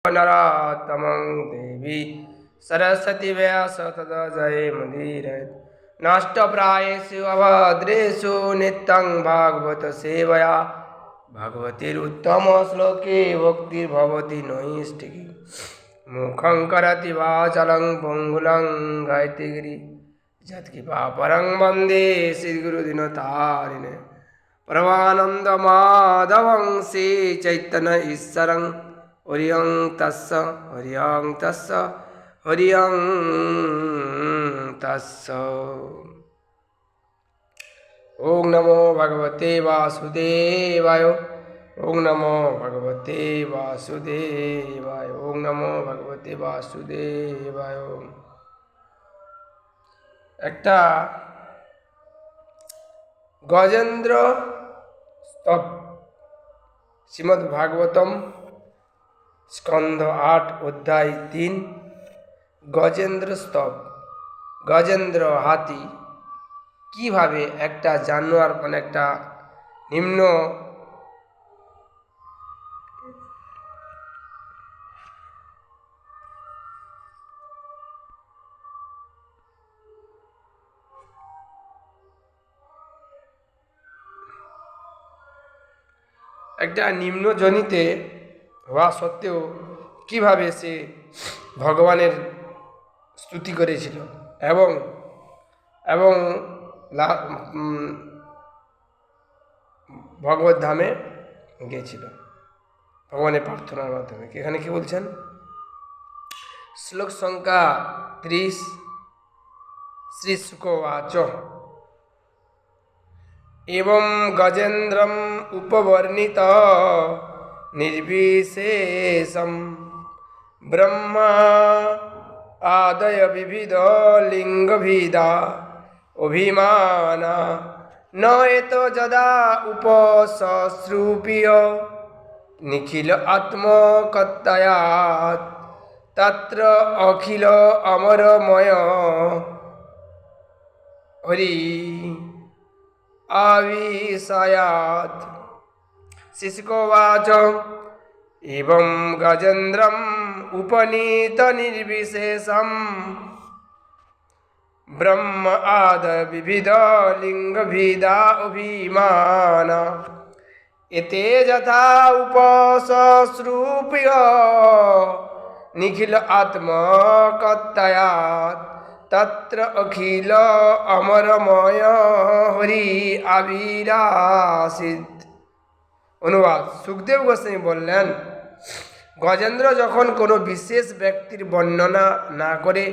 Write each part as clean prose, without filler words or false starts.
नरोत्तमं देवी सरस्वती व्यास तदा जयमुदीरयेत् नष्टप्रायेषु अभद्रेषु नित्यं भागवत सेवया भगवतीरुत्तमश्लोके भक्तिर्भवति नैष्ठिकी मुखं करोति वाचालं पङ्गुलं गायत्रीगिरि यत्कृपापरं वन्दे श्रीगुरुदिनतारिणे परमानन्दमाधवं श्रीचैतन्य ईश्वरं हरियं तस्स हरियं तस्स हरियं तस्स। ओं नमो भगवते वासुदेवाय ओं नमो भगवते वासुदेवाय ओं नमो भगवते वासुदेवाय। একটা গজেন্দ্র স্তব শ্রীমদ্ ভাগবতম স্কন্ধ ৮ অধ্যায় ৩ গজেন্দ্র স্তব। গজেন্দ্র হাতি কিভাবে একটা জানোয়ার মানে একটা নিম্ন জনিতে হওয়া সত্ত্বেও কিভাবে সে ভগবানের স্তুতি করেছিল এবং এবং ভগবত ধামে গিয়েছিল ভগবানের প্রার্থনার মাধ্যমে। এখানে কি বলছেন? শ্লোক সংখ্যা 30। শ্রী শুকোবাচ एवं गजेन्द्रम उपवर्णित निर्विशेषम ब्रह्मा आदय विविध लिंग भेदा अभिमाना न एतो जदा उपसश्रूप्य निखिल आत्मकत्तयात् तत्र अखिल अमरमय हरि आविशयात्। शिशुकोवाच एवं गजेन्द्रम उपनीत निर्विशेषम ब्रह्म आद विविध लिंग भेदा अभिमान एते यथा उपसश्रूप्य निखिल आत्मकत्तयात् तत्र अखिल अमरमय हरि आविरासित। অনুবাদ। সুখদেব গোস্বামী বললেন, গজেন্দ্র যখন কোনো বিশেষ ব্যক্তির বর্ণনা না করে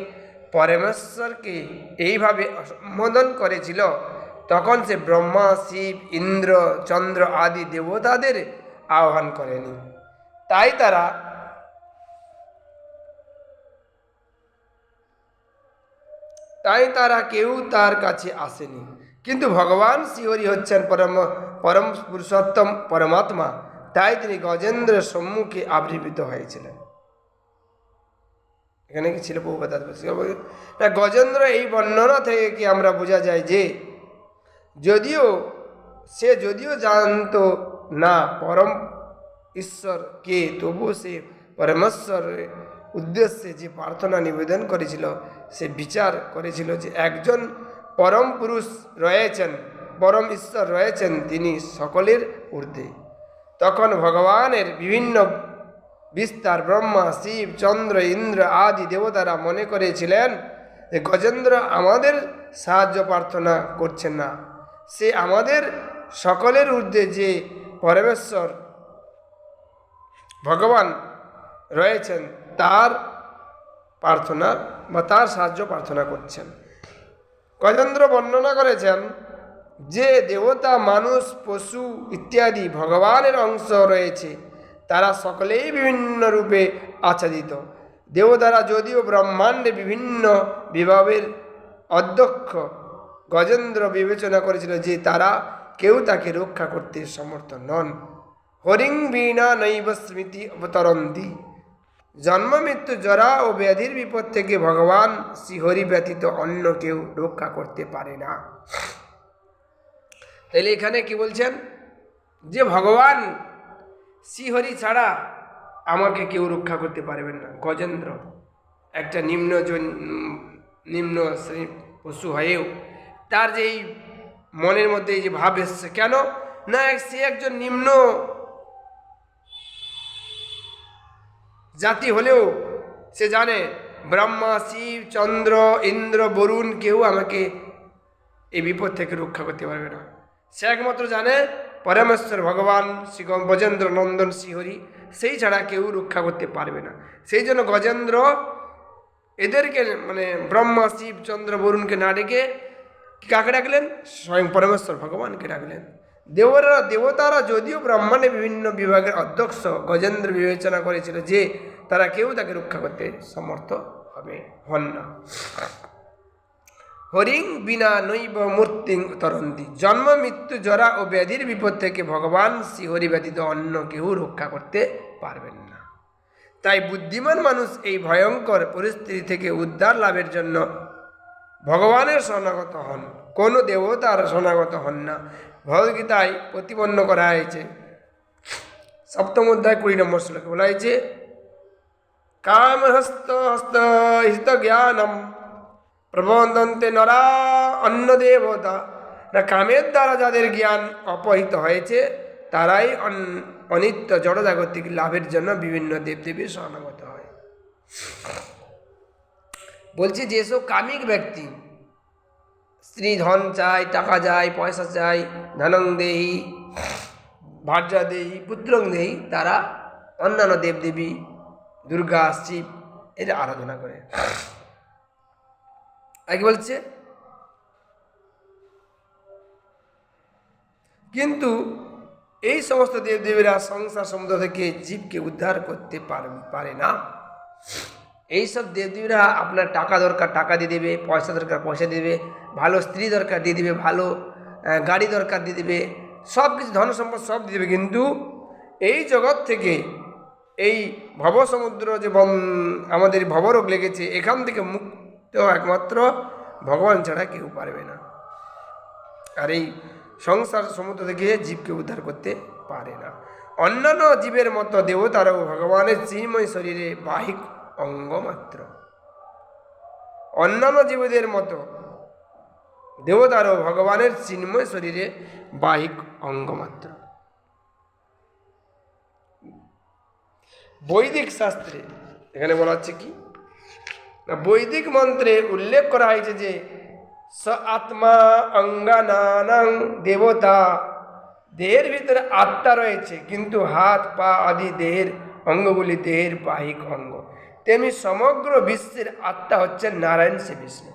পরমেশ্বরকে এইভাবে সম্বোধন করেছিল তখন সে ব্রহ্মা, শিব, ইন্দ্র, চন্দ্র আদি দেবতাদের আহ্বান করেনি। তাই তারা কেউ তার কাছে আসেনি। কিন্তু ভগবান শ্রীহরি হচ্ছেন পরম পুরুষোত্তম পরমাত্মা, তাই তিনি গজেন্দ্রের সম্মুখে আবির্ভূত হয়েছিলেন। এখানে কি ছিল প্রভুপাদ? গজেন্দ্র এই বর্ণনা থেকে কি আমরা বোঝা যায় যে যদিও জানত না পরম ঈশ্বর কে, তবুও সে পরমেশ্বরের উদ্দেশ্যে যে প্রার্থনা নিবেদন করেছিল, সে বিচার করেছিল যে একজন পরম পুরুষ রয়েছেন, পরম ঈশ্বর রয়েছেন, তিনি সকলের ঊর্ধ্বে। তখন ভগবানের বিভিন্ন বিস্তার ব্রহ্মা, শিব, চন্দ্র, ইন্দ্র আদি দেবতারা মনে করেছিলেন যে গজেন্দ্র আমাদের সাহায্য প্রার্থনা করছেন না, সে আমাদের সকলের ঊর্ধ্বে যে পরমেশ্বর ভগবান রয়েছেন তার প্রার্থনা বা তার সাহায্য প্রার্থনা করছেন। গজেন্দ্র বর্ণনা করেছেন যে দেবতা, মানুষ, পশু ইত্যাদি ভগবানের অংশ রয়েছে, তারা সকলেই বিভিন্ন রূপে আচ্ছাদিত। দেবতারা যদিও ব্রহ্মাণ্ডে বিভিন্ন বিভাবের অধ্যক্ষ, গজেন্দ্র বিবেচনা করেছিল যে তারা কেউ তাকে রক্ষা করতে সমর্থ নন। হরিং বীণা নৈব স্মৃতি অবতরন্তি। জন্ম, মৃত্যু, জরা ও ব্যাধির বিপদ থেকে ভগবান শ্রীহরি ব্যতীত অন্য কেউ রক্ষা করতে পারে না। তাহলে এখানে কি বলছেন যে ভগবান শ্রীহরি ছাড়া আমাকে কেউ রক্ষা করতে পারবেন না। গজেন্দ্র একটা নিম্ন শ্রেণীর পশু হয়েও তার যে এই মনের মধ্যে এই যে ভাব এসছে, কেন না সে একজন নিম্ন জাতি হলেও সে জানে ব্রহ্মা, শিব, চন্দ্র, ইন্দ্র, বরুণ কেউ আমাকে এই বিপদ থেকে রক্ষা করতে পারবে না। সে একমাত্র জানে পরমেশ্বর ভগবান শ্রী গজেন্দ্র নন্দন শ্রীহরি, সেই ছাড়া কেউ রক্ষা করতে পারবে না। সেই জন্য গজেন্দ্র এদেরকে মানে ব্রহ্মা, শিব, চন্দ্র, বরুণকে না ডেকে কাকে ডাকলেন? স্বয়ং পরমেশ্বর ভগবানকে ডাকলেন। দেবতারা যদিও ব্রহ্মাণ্ডের বিভিন্ন বিভাগের অধ্যক্ষ, গজেন্দ্র বিবেচনা করেছিল যে তারা কেউ তাকে রক্ষা করতে সমর্থ হন না। হরিং বিনা নৈব মূর্তিং তরন্তি, জন্ম, মৃত্যু, জরা ও ব্যাধির বিপদ থেকে ভগবান শ্রীহরি ব্যতীত অন্য কেউ রক্ষা করতে পারবেন না। তাই বুদ্ধিমান মানুষ এই ভয়ঙ্কর পরিস্থিতি থেকে উদ্ধার লাভের জন্য ভগবানের শরণাগত হন, কোনো দেবতার শরণাগত হন না। ভগবদ্গীতায় প্রতিপন্ন করা হয়েছে, 7ম অধ্যায় 20 নম্বর শ্লোকে বলা হয়েছে, কামহস্ত হিত জ্ঞানম প্রবদন্তে নরা অন্য দেবতা, না কামের দ্বারা যাদের জ্ঞান অপহিত হয়েছে তারাই অনিত্য জড়জাগতিক লাভের জন্য বিভিন্ন দেবদেবীর শরণাগত হয়। বলছি যেসব কামিক ব্যক্তি স্ত্রী ধন চায়, টাকা চায়, পয়সা চায়, ধনং দেহি ভার্যা দেহি পুত্রং দেহি, তারা অন্যান্য দেবদেবী দুর্গা, শিব এর আরাধনা করে। আগে বলছে কিন্তু এই সমস্ত দেবদেবীরা সংসার সমুদ্র থেকে জীবকে উদ্ধার করতে পারে না। এইসব দেবদেবীরা আপনার টাকা দরকার টাকা দিয়ে দেবে, পয়সা দরকার পয়সা দিয়ে দেবে, ভালো স্ত্রী দরকার দিয়ে দেবে, ভালো গাড়ি দরকার দিয়ে দেবে, সব কিছু ধন সম্পদ সব দিয়ে দেবে, কিন্তু এই জগৎ থেকে এই ভবসমুদ্র যে আমাদের ভবরোগ লেগেছে এখান থেকে মুক্ত একমাত্র ভগবান ছাড়া কেউ পারবে না। আর এই সংসার সমুদ্র থেকে জীবকে উদ্ধার করতে পারে না। অন্যান্য জীবের মতো দেবতারাও ভগবানের চিন্ময় শরীরে বাহিক অঙ্গ মাত্র। অন্যান্য জীবদের মতো দেবতারাও ভগবানের চিন্ময় শরীরে বাহিক অঙ্গ মাত্র। বৈদিক শাস্ত্রে এখানে বলা হচ্ছে কি না, বৈদিক মন্ত্রে উল্লেখ করা হয়েছে যে স আত্মা অঙ্গানাং দেবতা, দেহের ভিতরে আত্মা রয়েছে, কিন্তু হাত পা আদি দেহের অঙ্গগুলি দেহের বাহিক অঙ্গ। তেমনি সমগ্র বিশ্বের আত্মা হচ্ছে নারায়ণ শ্রী বিষ্ণু।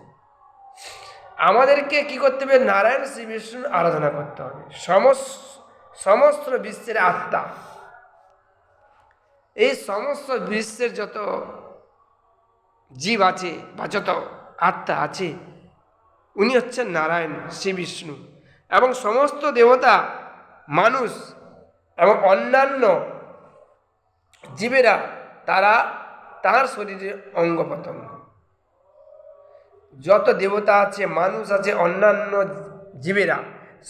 আমাদেরকে কি করতে হবে? নারায়ণ শ্রী বিষ্ণুর আরাধনা করতে হবে। সমস্ত বিশ্বের আত্মা, এই সমস্ত বিশ্বের যত জীব আছে বা যত আত্মা আছে উনি হচ্ছেন নারায়ণ শ্রী বিষ্ণু। এবং সমস্ত দেবতা, মানুষ এবং অন্যান্য জীবেরা তারা তার শরীরের অঙ্গ প্রত্যঙ্গ। যত দেবতা আছে, মানুষ আছে, অন্যান্য জীবেরা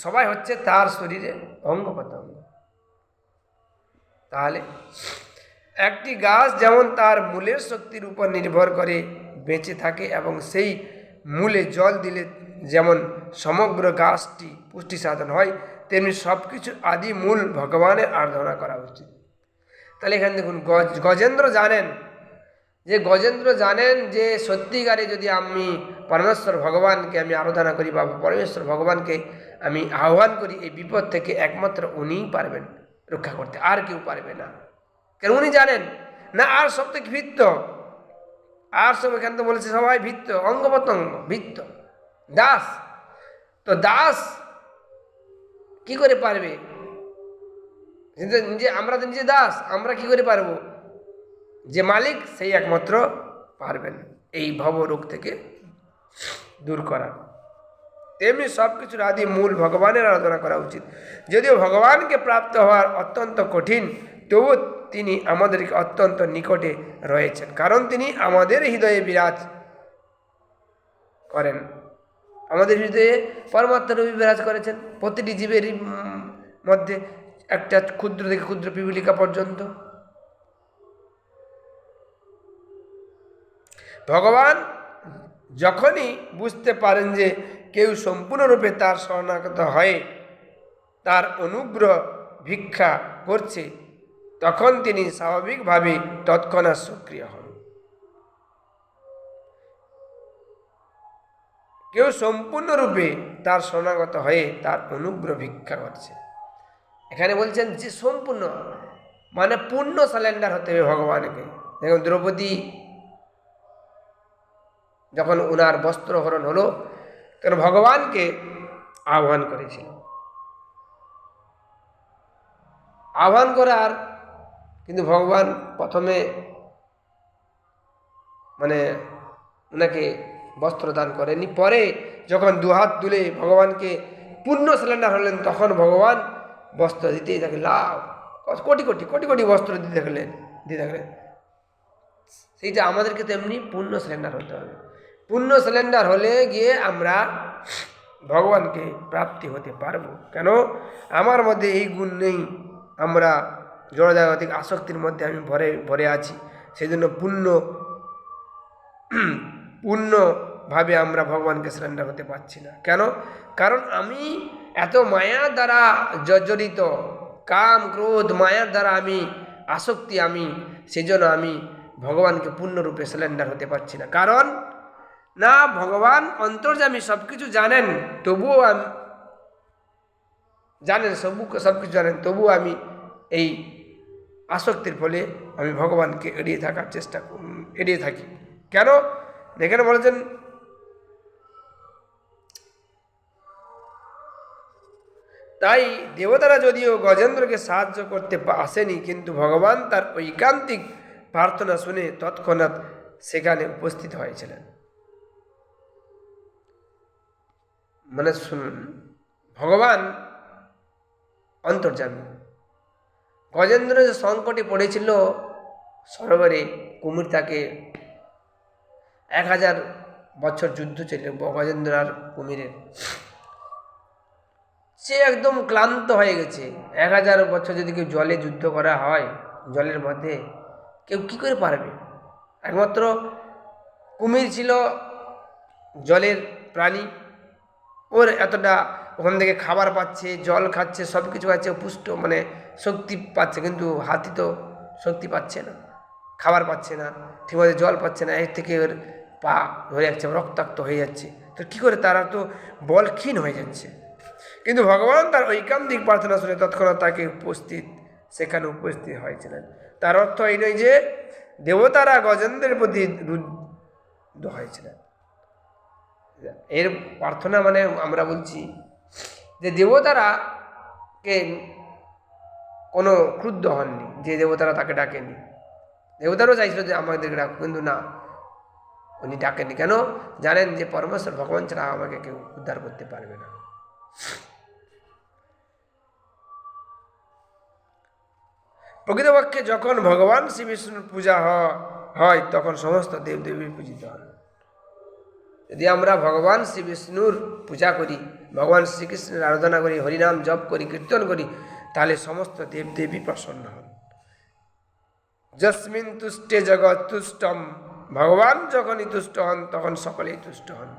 সবাই হচ্ছে তার শরীরের অঙ্গ প্রত্যঙ্গ। তাহলে একটি গাছ যেমন তার মূলের শক্তির উপর নির্ভর করে বেঁচে থাকে এবং সেই মূলে জল দিলে যেমন সমগ্র গাছটি পুষ্টি সাধন হয়, তেমনি সব কিছু আদি মূল ভগবানের আরাধনা করা উচিত। তাহলে এখানে দেখুন গজেন্দ্র জানেন যে সত্যিকারে যদি আমি পরমেশ্বর ভগবানকে আমি আরাধনা করি বা পরমেশ্বর ভগবানকে আমি আহ্বান করি, এই বিপদ থেকে একমাত্র উনিই পারবেন রক্ষা করতে, আর কেউ পারবে না। কেন? উনি জানেন না আর সব থেকে ভিত্ত, আর সব এখানে তো বলেছে সবাই ভিত্ত, অঙ্গ প্রত্যঙ্গ ভিত্ত, দাস। তো দাস কি করে পারবে? নিজে আমরা তো নিজে দাস, আমরা কি করে পারবো? যে মালিক সেই একমাত্র পারবেন এই ভবরোগ থেকে দূর করা। তেমনি সব কিছুর আদি মূল ভগবানের আরাধনা করা উচিত। যদিও ভগবানকে প্রাপ্ত হওয়ার অত্যন্ত কঠিন, তবু তিনি আমাদেরকে অত্যন্ত নিকটে রয়েছেন, কারণ তিনি আমাদের হৃদয়ে বিরাজ করেন। আমাদের হৃদয়ে পরমাত্মা রূপে বিরাজ করেছেন, প্রতিটি জীবের মধ্যে একটা ক্ষুদ্র থেকে ক্ষুদ্র পিপিলিকা পর্যন্ত। ভগবান যখনই বুঝতে পারেন যে কেউ সম্পূর্ণরূপে তার শরণাগত হয়ে তার অনুগ্রহ ভিক্ষা করছে, তখন তিনি স্বাভাবিকভাবে তৎক্ষণাৎ সক্রিয় হন। কেউ সম্পূর্ণরূপে তার শরণাগত হয়ে তার অনুগ্রহ ভিক্ষা করছে, এখানে বলছেন যে সম্পূর্ণ মানে পূর্ণ সারেন্ডার হতে হবে ভগবানকে। দেখুন, দ্রৌপদী যখন ওনার বস্ত্রহরণ হলো তখন ভগবানকে আহ্বান করেছিল। আহ্বান করার কিন্তু ভগবান প্রথমে মানে ওনাকে বস্ত্র দান করেনি, পরে যখন দুহাত তুলে ভগবানকে পূর্ণ সিলিন্ডার হলেন তখন ভগবান বস্ত্র দিতেই থাকে, লাভ কোটি কোটি কোটি কোটি বস্ত্র দিতে থাকলেন। সেইটা আমাদেরকে তেমনি পূর্ণ সিলিন্ডার হতে হবে। পূর্ণ সিলিন্ডার হলে গিয়ে আমরা ভগবানকে প্রাপ্তি হতে পারবো। কেন? আমার মধ্যে এই গুণ নেই, আমরা জড়জাগতিক আসক্তির মধ্যে আমি ভরে আছি, সেই জন্য পূর্ণভাবে আমরা ভগবানকে সিলিন্ডার হতে পারছি না। কেন? কারণ আমি এত মায়ার দ্বারা জর্জরিত, কাম ক্রোধ মায়ার দ্বারা আমি আসক্তি, সেই জন্য আমি ভগবানকে পূর্ণরূপে সিলিন্ডার হতে পারছি না। কারণ না, ভগবান অন্তর্যামী, সব কিছু জানেন, তবুও আমি সব কিছু জানেন, তবুও আমি এই আসক্তির ফলে আমি ভগবানকে এড়িয়ে থাকি। কেন? এখানে বলেছেন তাই দেবতারা যদিও গজেন্দ্রকে সাহায্য করতে আসেনি, কিন্তু ভগবান তার ঐকান্তিক প্রার্থনা শুনে তৎক্ষণাৎ সেখানে উপস্থিত হয়েছিলেন। মানে শুনুন, ভগবান অন্তর্যামী। গজেন্দ্র যে সংকটে পড়েছিল সরোবরে, কুমির তাকে 1000 বছর যুদ্ধ ছিল গজেন্দ্র আর কুমিরের, সে একদম ক্লান্ত হয়ে গেছে। 1000 বছর যদি কেউ জলে যুদ্ধ করা হয়, জলের মধ্যে কেউ কি করে পারবে? একমাত্র কুমির ছিল জলের প্রাণী, ওর এতটা ওখান থেকে খাবার পাচ্ছে, জল খাচ্ছে, সব কিছু খাচ্ছে, পুষ্ট মানে শক্তি পাচ্ছে, কিন্তু হাতি তো শক্তি পাচ্ছে না, খাবার পাচ্ছে না, ঠিকমতো জল পাচ্ছে না, এর থেকে ওর পা ধরে যাচ্ছে, রক্তাক্ত হয়ে যাচ্ছে। তো কী করে? তারা তো বলক্ষীণ হয়ে যাচ্ছে। কিন্তু ভগবান তার ঐকান্তিক প্রার্থনা শুনে তৎক্ষণাৎ তাকে সেখানে উপস্থিত হয়েছিলেন। তার অর্থ এই নয় যে দেবতারা গজেন্দ্রের প্রতি রুদ্ধ হয়েছিলেন। এর প্রার্থনা মানে আমরা বলছি যে দেবতারা কে কোনো ক্রুদ্ধ হননি, যে দেবতারা তাকে ডাকেনি। দেবতারাও চাইছিল যে আমাদেরকে ডাক, কিন্তু না, উনি ডাকেনি। কেন? জানেন যে পরমেশ্বর ভগবান ছাড়া আমাকে কেউ উদ্ধার করতে পারবে না। প্রকৃতপক্ষে যখন ভগবান শ্রী বিষ্ণুর পূজা হয় তখন সমস্ত দেবদেবী পূজিত হন। যদি আমরা ভগবান শ্রী বিষ্ণুর পূজা করি, ভগবান শ্রীকৃষ্ণের আরাধনা করি, হরিনাম জপ করি, কীর্তন করি, তাহলে সমস্ত দেবদেবী প্রসন্ন হন। যস্মিন তুষ্টে জগৎ তুষ্টম, ভগবান যখনই তুষ্ট হন তখন সকলেই তুষ্ট হন।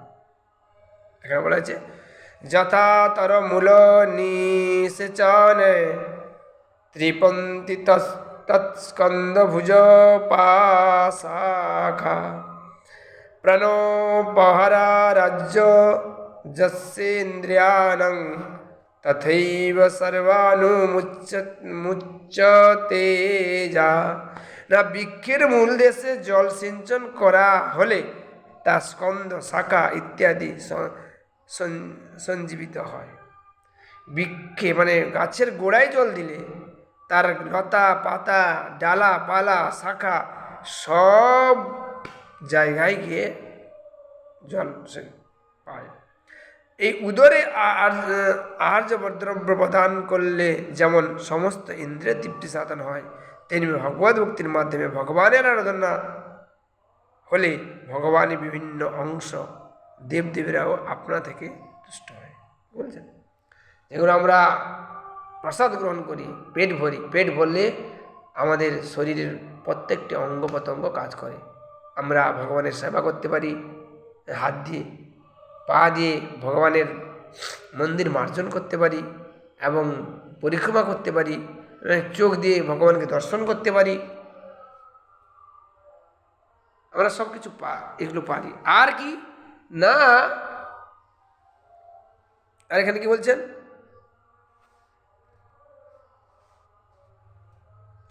এখানে বলা হয়েছে যথা তর মূল নিষেচনে ত্রিপন্তি তৎস্কন্দ ভুজ পাশাখা প্রণোপহরা রাজ্য যস্যেন্দ্রিয়াণং তথৈব সর্বানুমুচ্যতে যা। না, বৃক্ষের মূল দেশে জল সিঞ্চন করা হলে তা স্কন্দ, শাখা ইত্যাদি সঞ্জীবিত হয়। বৃক্ষে মানে গাছের গোড়ায় জল দিলে তার লতা পাতা ডালা পালা শাখা সব জায়গায় গিয়ে জল পায়। এই উদরে আহার্য দ্রব্য প্রদান করলে যেমন সমস্ত ইন্দ্রিয় তৃপ্তি সাধন হয়, তেমনি ভগবত ভক্তির মাধ্যমে ভগবানের আরাধনা হলে ভগবানের বিভিন্ন অংশ দেবদেবীরাও আপনা থেকে তুষ্ট হয়। বলছেন যেগুলো আমরা প্রসাদ গ্রহণ করি, পেট ভরলে আমাদের শরীরের প্রত্যেকটি অঙ্গ প্রত্যঙ্গ কাজ করে। আমরা ভগবানের সেবা করতে পারি, হাত দিয়ে পা দিয়ে ভগবানের মন্দির মার্জন করতে পারি এবং পরিক্রমা করতে পারি, চোখ দিয়ে ভগবানকে দর্শন করতে পারি, আমরা সব কিছু এগুলো পারি। আর কি না, আর এখানে কি বলছেন,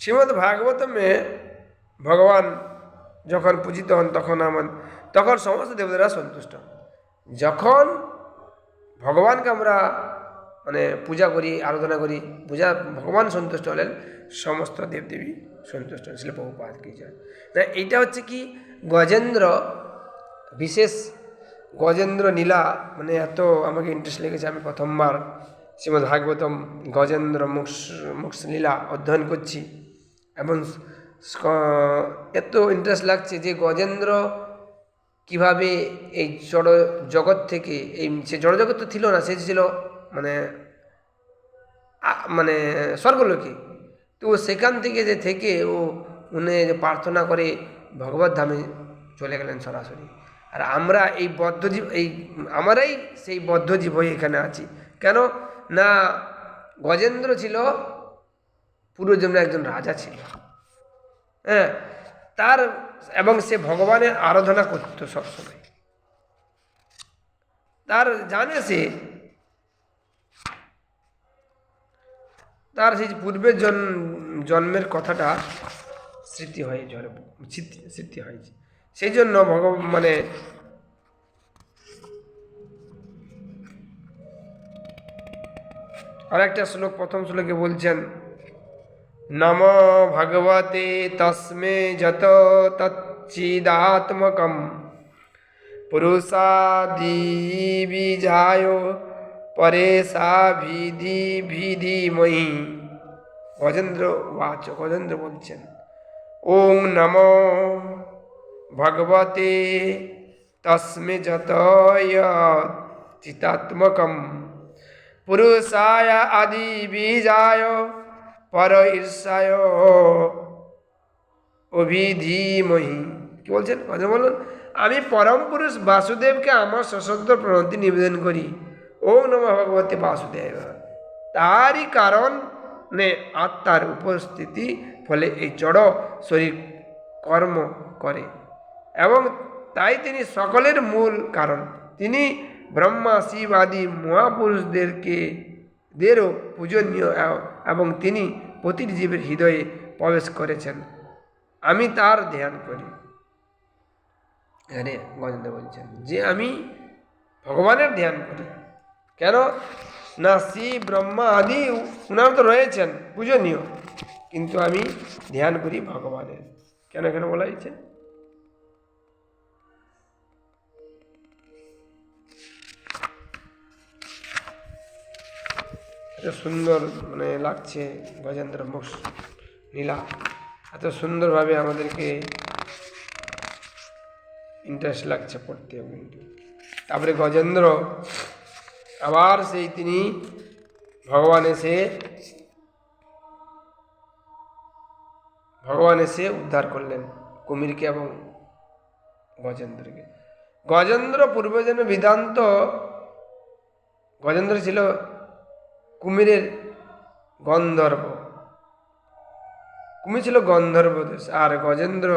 শ্রীমদ্ ভাগবতমে ভগবান যখন পূজিত হন তখন সমস্ত দেবতারা সন্তুষ্ট হন। যখন ভগবানকে আমরা পূজা করি, আরাধনা করি, ভগবান সন্তুষ্ট হলেন, সমস্ত দেবদেবী সন্তুষ্ট হন। শিল প্রভুপাদ কি যায় না, এইটা হচ্ছে কি গজেন্দ্র, বিশেষ গজেন্দ্র লীলা, এত আমাকে ইন্টারেস্ট লেগেছে। আমি প্রথমবার শ্রীমদ্ ভাগবতম গজেন্দ্র মোক্ষ লীলা অধ্যয়ন করছি এবং এত ইন্টারেস্ট লাগছে যে গজেন্দ্র কিভাবে এই জড় জগৎ থেকে, সে জড়জগৎ তো ছিল না, সে ছিল স্বর্গলোকে। তো সেখান থেকে ও উনি প্রার্থনা করে ভগবত ধামে চলে গেলেন সরাসরি। আর আমরা এই বদ্ধজীব, আমরাই সেই বদ্ধজীব হয়ে এখানে আছি। কেন না, গজেন্দ্র ছিল পূর্বজন্মে একজন রাজা ছিল, হ্যাঁ, এবং সে ভগবানের আরাধনা করত সবসময়। জানে তার সেই পূর্বের জন্মের কথাটা স্মৃতি হয়েছে। সেই জন্য আর একটা শ্লোক, প্রথম শ্লোকে বলছেন, নম ভগবতে তস্মে যত তচ্চিদাত্মকম পুরুষাদিবীজায় পরেশা ভিধিময়ী। গজেন্দ্র বলছেন, ওং নমো ভগবতে তস্মে যত চিতাত্মকম পুরুষায় আদি বীজায় পর ঈর্ষায় অভিধিময়ী। কি বলছেন? বলুন, আমি পরম পুরুষ বাসুদেবকে আমার সশ্রদ্ধ প্রণতি নিবেদন করি। ওম নমঃ ভগবতে বাসুদেব। তারই কারণে আত্মার উপস্থিতি ফলে এই জড় শরীর কর্ম করে এবং তাই তিনি সকলের মূল কারণ। তিনি ব্রহ্মা, শিব আদি মহাপুরুষদেরও পূজনীয় এবং তিনি প্রতিটি জীবের হৃদয়ে প্রবেশ করেছেন। আমি তার ধ্যান করি। এখানে গজেন্দ্র বলছেন যে আমি ভগবানের ধ্যান করি। কেন না, শিব ব্রহ্মা আদি উনার তো রয়েছেন পূজনীয়, কিন্তু আমি ধ্যান করি ভগবানের। কেন এখানে বলা হয়েছে? এত সুন্দর লাগছে গজেন্দ্র মোক্ষ লীলা, এত সুন্দরভাবে আমাদেরকে ইন্টারেস্ট লাগছে পড়তে। তারপরে গজেন্দ্র আবার তিনি ভগবান এসে উদ্ধার করলেন কুমিরকে এবং গজেন্দ্রকে। গজেন্দ্র পূর্বজন্মে বিধান্ত, গজেন্দ্র ছিল কুমিরের গন্ধর্ব, কুমির ছিল গন্ধর্ব দেশ, আর গজেন্দ্র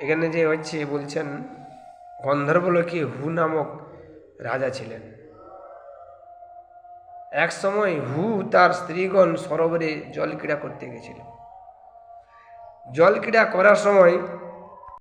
এখানে যে হচ্ছে বলছেন, গন্ধর্বলোকে হু নামক রাজা ছিলেন। এক সময় হু তার স্ত্রীগণ সরোবরে জল ক্রীড়া করতে গেছিল। জল ক্রীড়া করার সময়